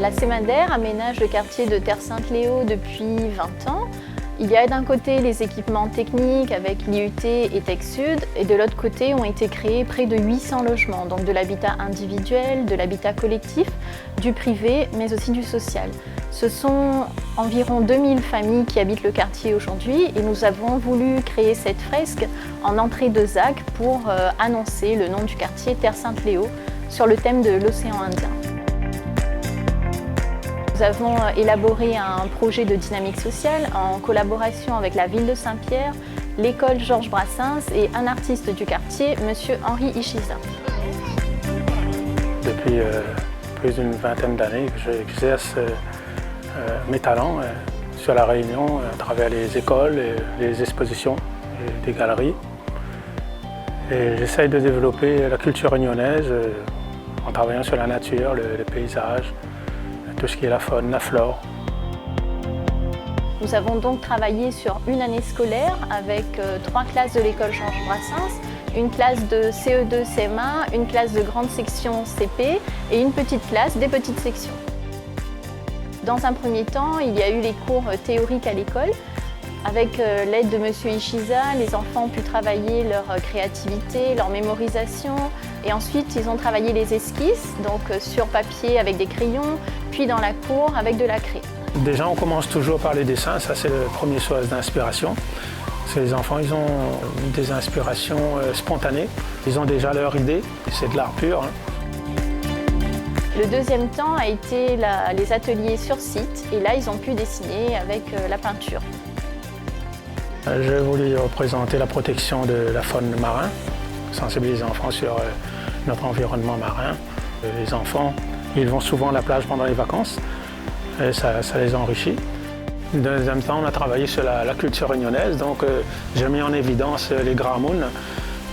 La Sémadaire aménage le quartier de Terre-Sainte-Léo depuis 20 ans. Il y a d'un côté les équipements techniques avec l'IUT et TechSud, et de l'autre côté ont été créés près de 800 logements, donc de l'habitat individuel, de l'habitat collectif, du privé, mais aussi du social. Ce sont environ 2000 familles qui habitent le quartier aujourd'hui et nous avons voulu créer cette fresque en entrée de ZAC pour annoncer le nom du quartier Terre-Sainte-Léo sur le thème de l'océan Indien. Nous avons élaboré un projet de dynamique sociale en collaboration avec la ville de Saint-Pierre, l'école Georges Brassens et un artiste du quartier, M. Henri Ishiza. Depuis plus d'une vingtaine d'années que j'exerce mes talents sur La Réunion à travers les écoles, les expositions et des galeries. Et j'essaye de développer la culture réunionnaise en travaillant sur la nature, les paysages, tout ce qui est la faune, la flore. Nous avons donc travaillé sur une année scolaire avec 3 classes de l'école Georges Brassens, une classe de CE2 CM1, une classe de grande section CP et une petite classe des petites sections. Dans un premier temps, il y a eu les cours théoriques à l'école. Avec l'aide de M. Ishiza, les enfants ont pu travailler leur créativité, leur mémorisation et ensuite ils ont travaillé les esquisses, donc sur papier avec des crayons, puis dans la cour avec de la craie. Déjà on commence toujours par les dessins, ça c'est le premier source d'inspiration. Les enfants ils ont des inspirations spontanées, ils ont déjà leur idée, c'est de l'art pur. Le deuxième temps a été les ateliers sur site et là ils ont pu dessiner avec la peinture. J'ai voulu représenter la protection de la faune marine, sensibiliser les enfants sur notre environnement marin. Les enfants, ils vont souvent à la plage pendant les vacances et ça les enrichit. Deuxième temps, on a travaillé sur la culture réunionnaise, donc j'ai mis en évidence les gramounes,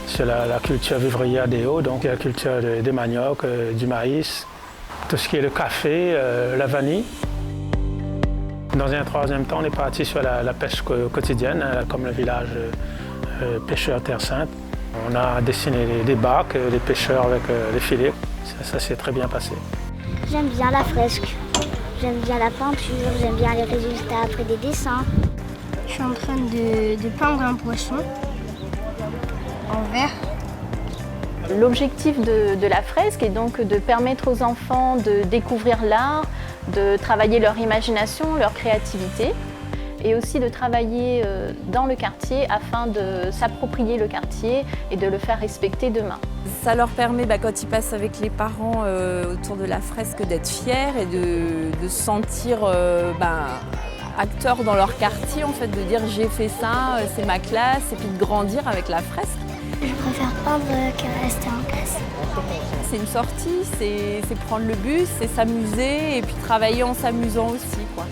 sur la culture vivrière des Hauts, donc la culture des maniocs, du maïs, tout ce qui est le café, la vanille. Dans un troisième temps, on est parti sur la pêche quotidienne, comme le village pêcheur Terre-Sainte. On a dessiné des barques, des pêcheurs avec les filets. Ça s'est très bien passé. J'aime bien la fresque, j'aime bien la peinture, j'aime bien les résultats après des dessins. Je suis en train de peindre un poisson en verre. L'objectif de la fresque est donc de permettre aux enfants de découvrir l'art, de travailler leur imagination, leur créativité et aussi de travailler dans le quartier afin de s'approprier le quartier et de le faire respecter demain. Ça leur permet, quand ils passent avec les parents autour de la fresque, d'être fiers et de se sentir acteurs dans leur quartier, en fait, de dire j'ai fait ça, c'est ma classe, et puis de grandir avec la fresque. Je préfère peindre que rester en classe. C'est une sortie, c'est prendre le bus, c'est s'amuser et puis travailler en s'amusant aussi, quoi.